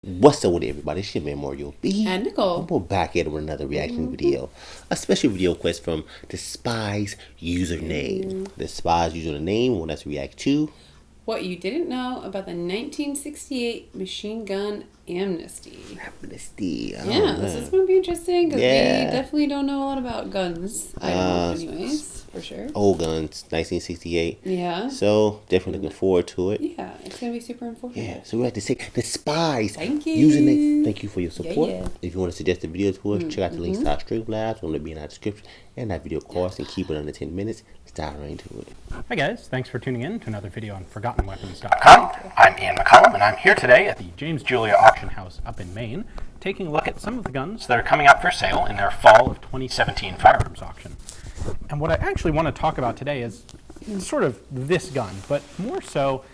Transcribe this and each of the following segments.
What's up with everybody? It's your man Mario B. And Nicole. We're back at it with another reaction video. A special video request from Despise Username. Despise Username want us to react to What you didn't know about the 1968 machine gun amnesty. Amnesty. This is going to be interesting because we Yeah. definitely don't know a lot about guns. I don't know anyways, for sure. Old guns, 1968. Yeah. So definitely looking forward to it. Yeah, it's going to be super informative. Yeah, so we have to say Despise Thank you. Username. Thank you for your support. Yeah. If you want to suggest a video to us, check out the links to our Streamlabs. Going to be in our description and that video course and keep it under 10 minutes. Let's dive right into it. Hi guys, thanks for tuning in to another video on ForgottenWeapons.com. I'm Ian McCollum and I'm here today at the James Julia Auction House up in Maine, taking a look at some of the guns that are coming up for sale in their fall of 2017 firearms auction. And what I actually want to talk about today is sort of this gun, but more so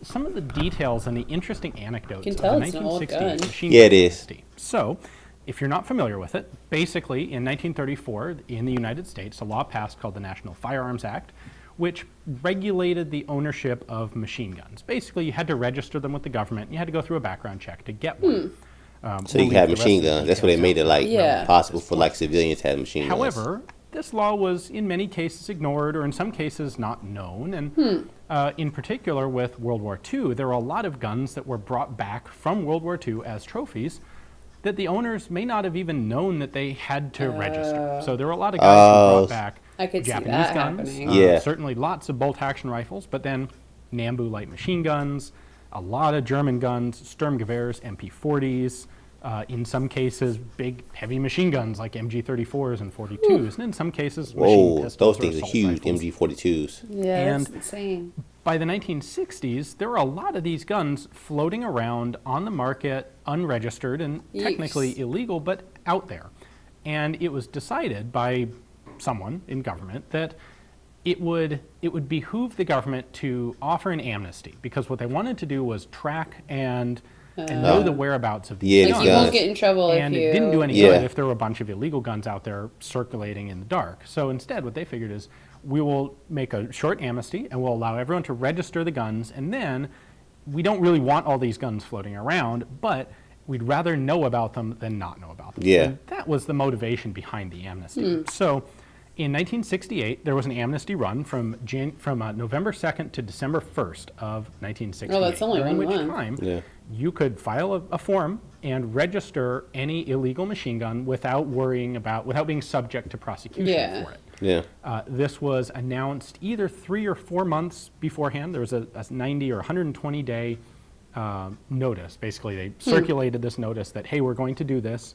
some of the details and the interesting anecdotes of the 1968 machine gun amnesty. So, if you're not familiar with it, basically in 1934 in the United States, a law passed called the National Firearms Act, which regulated the ownership of machine guns. Basically, you had to register them with the government, and you had to go through a background check to get one. So you have machine guns. That's what they made it possible for civilians to have machine guns. However, this law was in many cases ignored, or in some cases not known. And in particular with World War II, there were a lot of guns that were brought back from World War II as trophies that the owners may not have even known that they had to register. So there were a lot of guys who brought back Japanese guns, certainly lots of bolt-action rifles, but then Nambu light machine guns, a lot of German guns, Sturmgewehrs, MP40s, in some cases big heavy machine guns like MG34s and 42s, and in some cases machine pistols. Those things are huge, rifles. MG42s. Yeah, that's insane. By the 1960s, there were a lot of these guns floating around on the market, unregistered and technically illegal, but out there. And it was decided by someone in government that it would behoove the government to offer an amnesty, because what they wanted to do was track and know the whereabouts of these guns. You won't get in trouble and if you... it didn't do any good if there were a bunch of illegal guns out there circulating in the dark. So instead, what they figured is, we will make a short amnesty and we'll allow everyone to register the guns, and then we don't really want all these guns floating around, but we'd rather know about them than not know about them. And that was the motivation behind the amnesty. So in 1968, there was an amnesty run from November 2nd to December 1st of 1968. Oh, that's only during one which month. time you could file a form and register any illegal machine gun without being subject to prosecution for it. This was announced either 3 or 4 months beforehand. There was a 90 or 120 day notice. Basically, they circulated this notice that, hey, we're going to do this.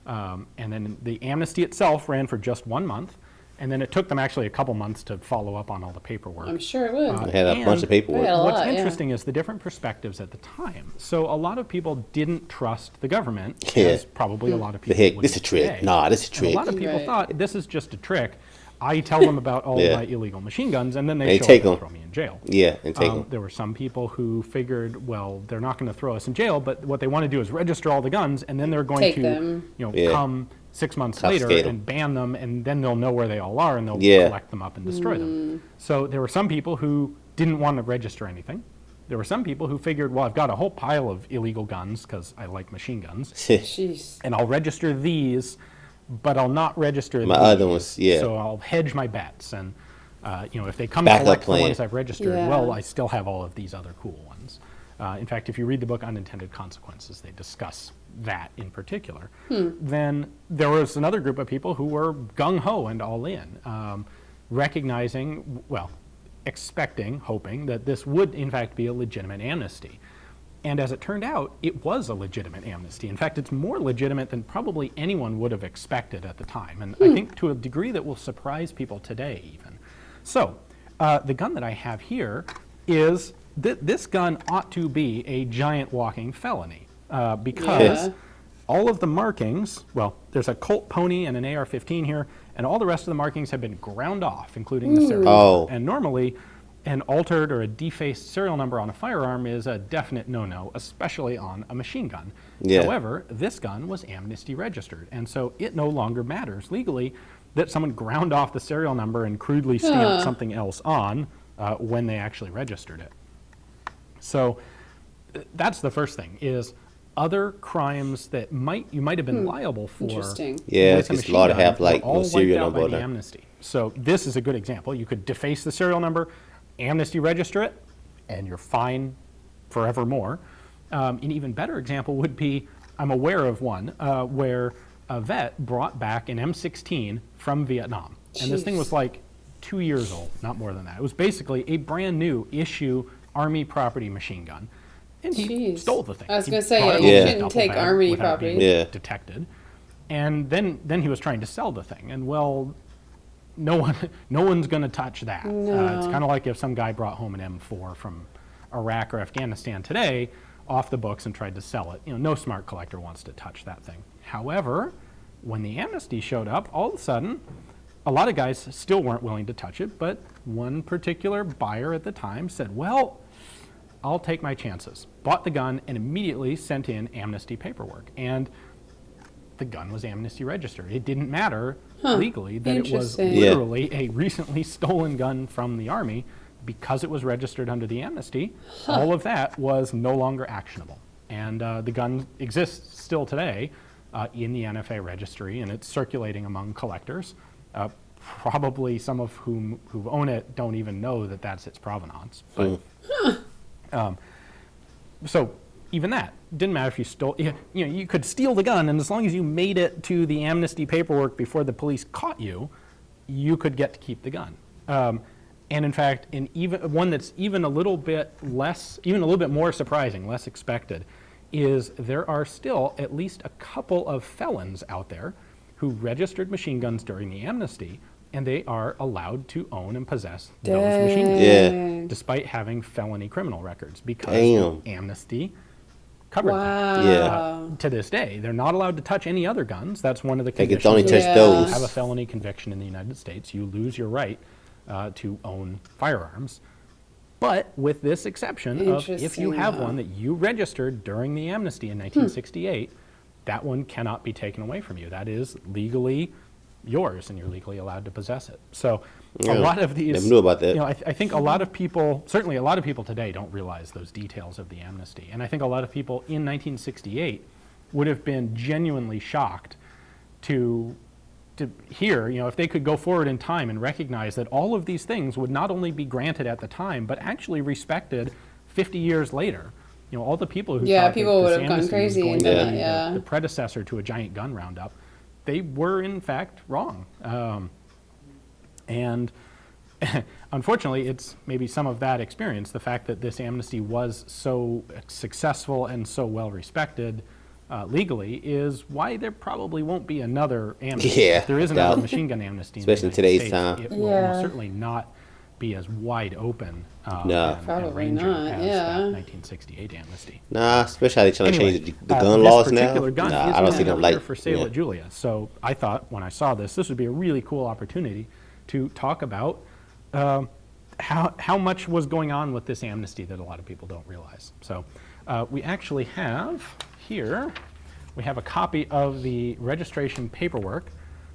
And then the amnesty itself ran for just 1 month. And then it took them actually a couple months to follow up on all the paperwork. I'm sure it would. They had a bunch of paperwork. What's interesting is the different perspectives at the time. So a lot of people didn't trust the government, as probably a lot of people would. This is a trick. Today. Nah, this is a trick. And a lot of people thought, this is just a trick. I tell them about all of my illegal machine guns, and then they show up and throw me in jail. And take them. There were some people who figured, well, they're not going to throw us in jail, but what they want to do is register all the guns, and then they're going to come 6 months later and ban them, and then they'll know where they all are, and they'll collect them up and destroy them. So there were some people who didn't want to register anything. There were some people who figured, well, I've got a whole pile of illegal guns because I like machine guns, and I'll register these, but I'll not register my other ones. So I'll hedge my bets, and if they come collect the ones I've registered, well, I still have all of these other cool ones. In fact, if you read the book Unintended Consequences, they discuss that in particular. Then there was another group of people who were gung-ho and all in, recognizing, well, expecting, hoping that this would in fact be a legitimate amnesty. And as it turned out, it was a legitimate amnesty. In fact, it's more legitimate than probably anyone would have expected at the time, and I think to a degree that will surprise people today even. So the gun that I have here is this gun ought to be a giant walking felony, because all of the markings, well, there's a Colt Pony and an AR-15 here, and all the rest of the markings have been ground off, including the serial number. And normally, an altered or a defaced serial number on a firearm is a definite no-no, especially on a machine gun. However, this gun was amnesty registered, and so it no longer matters legally that someone ground off the serial number and crudely stamped something else on when they actually registered it. So that's the first thing, is other crimes that you might have been liable for. Interesting. Yeah, with a it's machine law to gun have, were like, all no serial wiped out number by on the there. amnesty. So this is a good example. You could deface the serial number, amnesty register it, and you're fine forevermore. An even better example would be, I'm aware of one where a vet brought back an M16 from Vietnam. And this thing was like 2 years old, not more than that. It was basically a brand new issue Army property machine gun. And he stole the thing. I was He going to say, brought it you home in a shouldn't duffel take bag Army without being property. detected. And then he was trying to sell the thing. And well, no one's going to touch that. No. It's kind of like if some guy brought home an M4 from Iraq or Afghanistan today off the books and tried to sell it. No smart collector wants to touch that thing. However, when the amnesty showed up, all of a sudden, a lot of guys still weren't willing to touch it, but one particular buyer at the time said, well, I'll take my chances. Bought the gun and immediately sent in amnesty paperwork. And the gun was amnesty registered. It didn't matter legally that it was literally a recently stolen gun from the Army. Because it was registered under the amnesty, all of that was no longer actionable. And the gun exists still today in the NFA registry, and it's circulating among collectors. Probably some of whom who own it don't even know that that's its provenance. But, so even that didn't matter if you stole. You could steal the gun, and as long as you made it to the amnesty paperwork before the police caught you, you could get to keep the gun. And in fact, one that's even a little bit more surprising, less expected, is there are still at least a couple of felons out there who registered machine guns during the amnesty, and they are allowed to own and possess those machine guns, despite having felony criminal records, because the amnesty covered them. To this day, they're not allowed to touch any other guns. That's one of the conditions. They can only touch those. If you have a felony conviction in the United States, you lose your right to own firearms. But with this exception of if you have one that you registered during the amnesty in 1968, that one cannot be taken away from you. That is legally yours, and you're legally allowed to possess it. So a lot of these, never knew about that. I think a lot of people, certainly a lot of people today, don't realize those details of the amnesty. And I think a lot of people in 1968 would have been genuinely shocked to hear, if they could go forward in time and recognize that all of these things would not only be granted at the time, but actually respected 50 years later. All the people who thought people that would this have gone amnesty crazy was and going done to be that, the predecessor to a giant gun roundup, they were in fact wrong. And unfortunately, it's maybe some of that experience, the fact that this amnesty was so successful and so well respected legally, is why there probably won't be another amnesty. Yeah, if there is another machine gun amnesty, especially in today's time, it will almost certainly not be as wide open probably and not, as that 1968 amnesty. Nah, especially how they trying to change the gun this laws now. particular gun I don't see them like for sale at Julia. So I thought when I saw this would be a really cool opportunity to talk about how much was going on with this amnesty that a lot of people don't realize. So we actually have here, we have a copy of the registration paperwork.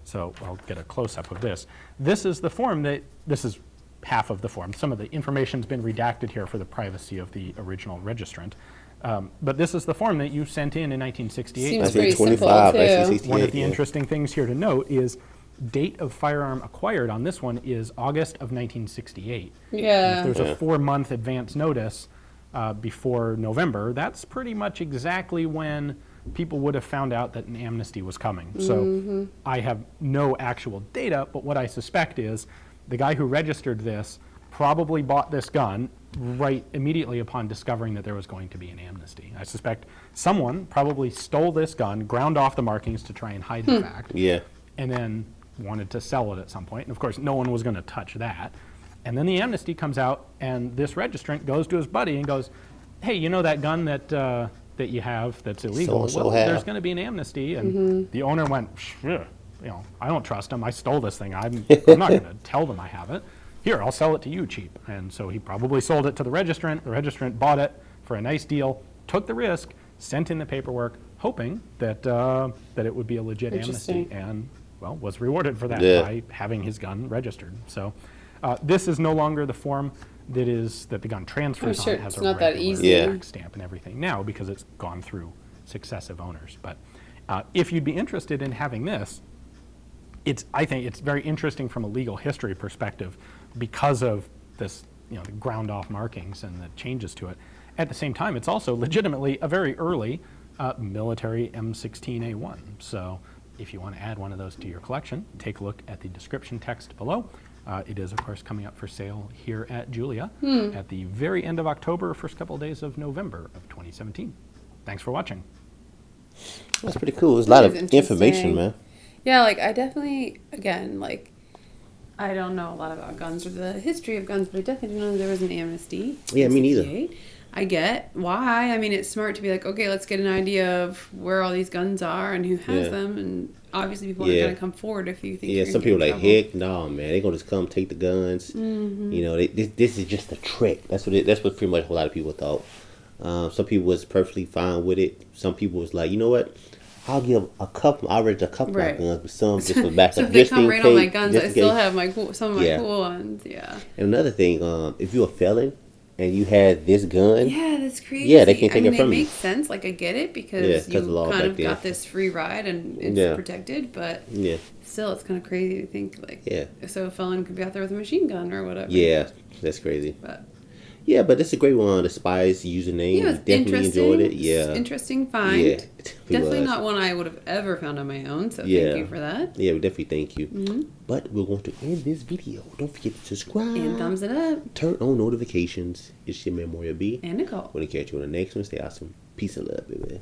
So I'll get a close-up of this. This is the form this is half of the form. Some of the information's been redacted here for the privacy of the original registrant. But this is the form that you sent in 1968. Seems pretty simple, too. One of the interesting things here to note is date of firearm acquired on this one is August of 1968. Yeah. And if there's a 4-month advance notice before November, that's pretty much exactly when people would have found out that an amnesty was coming. So I have no actual data, but what I suspect is the guy who registered this probably bought this gun right immediately upon discovering that there was going to be an amnesty. I suspect someone probably stole this gun, ground off the markings to try and hide the fact, and then wanted to sell it at some point. And of course, no one was going to touch that. And then the amnesty comes out, and this registrant goes to his buddy and goes, hey, you know that gun that you have that's illegal? There's going to be an amnesty. And the owner went, I don't trust him. I stole this thing. I'm not going to tell them I have it. Here, I'll sell it to you cheap. And so he probably sold it to the registrant. The registrant bought it for a nice deal, took the risk, sent in the paperwork, hoping that it would be a legit amnesty, and was rewarded for that by having his gun registered. So this is no longer the form that the gun transfers on. It has a regular tax stamp and everything now because it's gone through successive owners. But if you'd be interested in having this, I think it's very interesting from a legal history perspective because of this, the ground off markings and the changes to it. At the same time, it's also legitimately a very early military M16A1. So if you want to add one of those to your collection, take a look at the description text below. It is, of course, coming up for sale here at Julia at the very end of October, first couple of days of November of 2017. Thanks for watching. That's pretty cool. There's a lot of information, man. Yeah, like I definitely, again, like I don't know a lot about guns or the history of guns, but I definitely didn't know there was an amnesty. Yeah, me neither. I get why. I mean, it's smart to be like, okay, let's get an idea of where all these guns are and who has them, and obviously people aren't going to come forward if you think. Yeah, some people are like, heck no, man, they're gonna just come take the guns. This is just a trick. That's what pretty much a lot of people thought. Some people was perfectly fine with it. Some people was like, you know what? I'll give a couple. I'll rent a couple of guns, but some just for backup. So if they come raid on my guns, I still have some of my cool ones. Yeah. And another thing, if you're a felon and you had this gun, that's crazy. Yeah, they can take it from you. It makes sense. Like I get it because you kind of got this free ride and it's protected, but still, it's kind of crazy to think like. Yeah. So a felon could be out there with a machine gun or whatever. Yeah, that's crazy. But it's a great one. The Spies username. Yeah, definitely enjoyed it. Yeah. Interesting find. Yeah, definitely not one I would have ever found on my own, so thank you for that. Yeah, we definitely thank you. Mm-hmm. But we're going to end this video. Don't forget to subscribe. And thumbs it up. Turn on notifications. It's your Memorial B. And Nicole. We're going to catch you on the next one. Stay awesome. Peace and love, baby.